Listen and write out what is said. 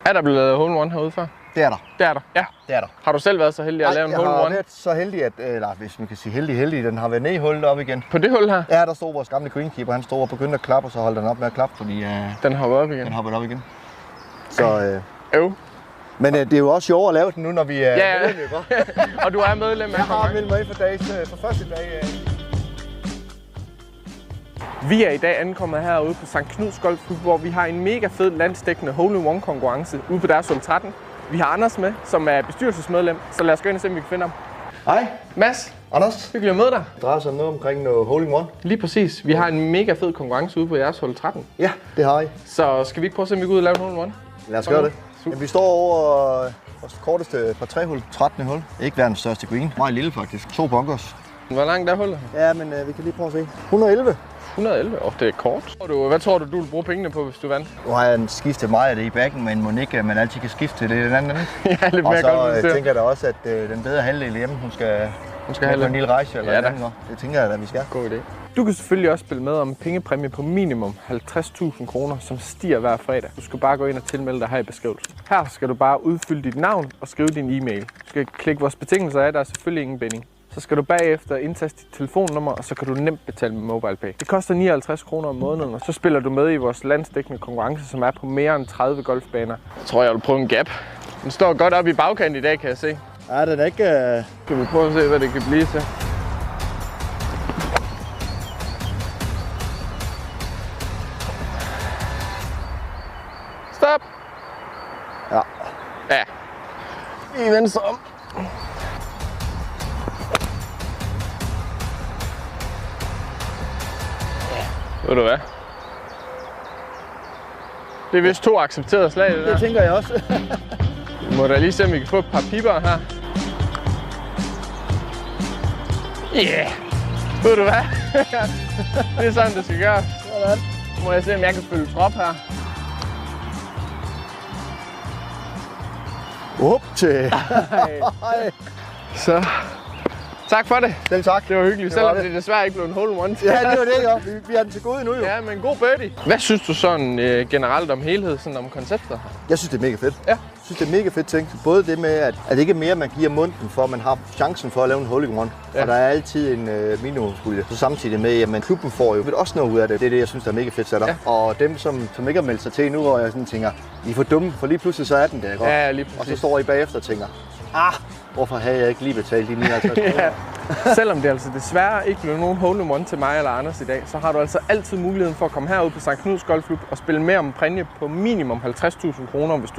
Er der blevet lavet hole-in-one herude før? Det er der. Det er der, ja. Det er der. Har du selv været så heldig at lave en hole-in-one? Jeg har været så heldig, at, eller hvis man kan sige heldig, den har været nede i hullet op igen. På det hul her? Ja, der stod vores gamle greenkeeper, han stod og begyndte at klappe, og så holdt den op med at klappe, fordi den hoppede op igen. Den hoppede op igen. Så, Men det er jo også sjovt at lave den nu, når vi er medlem, og du er medlem af. Jeg har meldt mig ind for første dag. Vi er i dag ankommet herude på Sankt Knuds Golfklub, hvor vi har en mega fed landsdækkende hole-in-one konkurrence ude på deres hul 13. Vi har Anders med, som er bestyrelsesmedlem, så lad os gå ind og se, om vi kan finde ham. Hej. Mads. Anders. Hyggeligt at møde dig. Det drejer sig om noget omkring noget hole-in-one. Lige præcis. Vi har en mega fed konkurrence ude på jeres hul 13. Ja, det har I. Så skal vi ikke prøve at se, om vi kan ud og lave en hole-in-one? Lad os gøre det. Jamen, vi står over vores korteste par 3 hul, 13. hul. Ikke verdens største green. Meget lille faktisk. 2 bunkers. Hvor langt er hullet? Ja, men vi kan lige prøve at se. 111. 111? Det er kort. Hvad tror du vil bruge pengene på, hvis du vandt? Nu har jeg skiftet meget af det i backen, men må ikke, man altid kan skifte til det den anden. Ja, lidt mere og så godt, tænker jeg da også, at den bedre halvdel hjemme, hun skal have en lille rejse eller andet. Det tænker jeg da, vi skal. God idé. Du kan selvfølgelig også spille med om pengepræmie på minimum 50.000 kroner, som stiger hver fredag. Du skal bare gå ind og tilmelde dig her i beskrivelsen. Her skal du bare udfylde dit navn og skrive din e-mail. Du skal klikke vores betingelser af, der er selvfølgelig ingen binding. Så skal du bagefter indtaste dit telefonnummer, og så kan du nemt betale med MobilePay. Det koster 59 kroner om måneden, og så spiller du med i vores landsdækkende konkurrence, som er på mere end 30 golfbaner. Jeg tror, jeg vil prøve en gap. Den står godt op i bagkanten i dag, kan jeg se. Ja, den er ikke... Skal vi prøve at se, hvad det kan blive til. Stop! Ja. Ja. I venstre om. Ved du hvad? Det er vist 2 accepterede slag, det der. Det tænker jeg også. Vi må da lige se, om vi kan få et par pipper her. Yeah! Ved du hvad? Det er sådan, det skal gøre. Sådan. Må jeg se, om jeg kan følge trop her. Up til. Så. Tak for det. Selv tak. Det var hyggeligt, selvom det desværre ikke blev en hole-in-one. Ja, det var det, jo. Vi har den til gode nu, jo. Ja, men god birdie. Hvad synes du sådan generelt om helhed, sådan om konceptet? Jeg synes, det er mega fedt. Ja. Jeg synes, det er mega fedt tænkt. Både det med, at det ikke er mere, man giver munden for, at man har chancen for at lave en hole-in-one. Ja. Og der er altid en minimumspulje. Så samtidig med, at klubben får jo også noget ud af det. Det er det, jeg synes, der er mega fedt sat op. Ja. Og dem, som ikke har meldt sig til nu, hvor jeg sådan tænker, I er for dumme, for lige pludselig så er den der, ikke? Ja, lige præcis. Og så står I bagefter og tænker, hvorfor havde jeg ikke lige betalt de 59 kroner? Ja. Selvom det altså desværre ikke blev nogen hole-in-one til mig eller Anders i dag, så har du altså altid muligheden for at komme herud på Sankt Knuds Golfklub og spille med om en præmie på minimum 50.000 kroner, hvis du